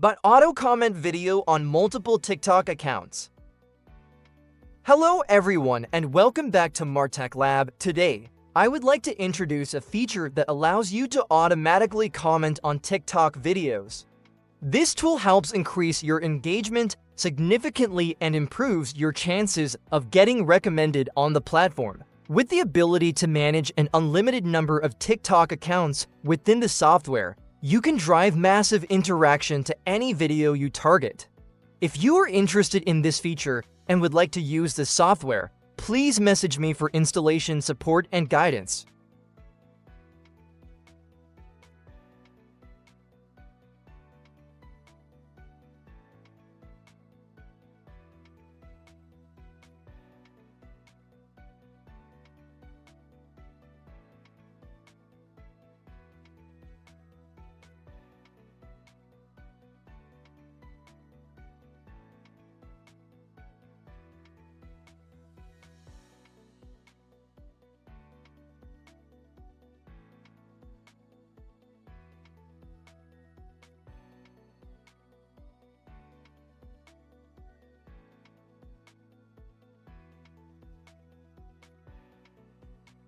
but auto-comment video on multiple TikTok accounts. Hello everyone and welcome back to MarTech Lab. Today, I would like to introduce a feature that allows you to automatically comment on TikTok videos. This tool helps increase your engagement significantly and improves your chances of getting recommended on the platform. With the ability to manage an unlimited number of TikTok accounts within the software, you can drive massive interaction to any video you target. If you are interested in this feature and would like to use the software, please message me for installation support and guidance.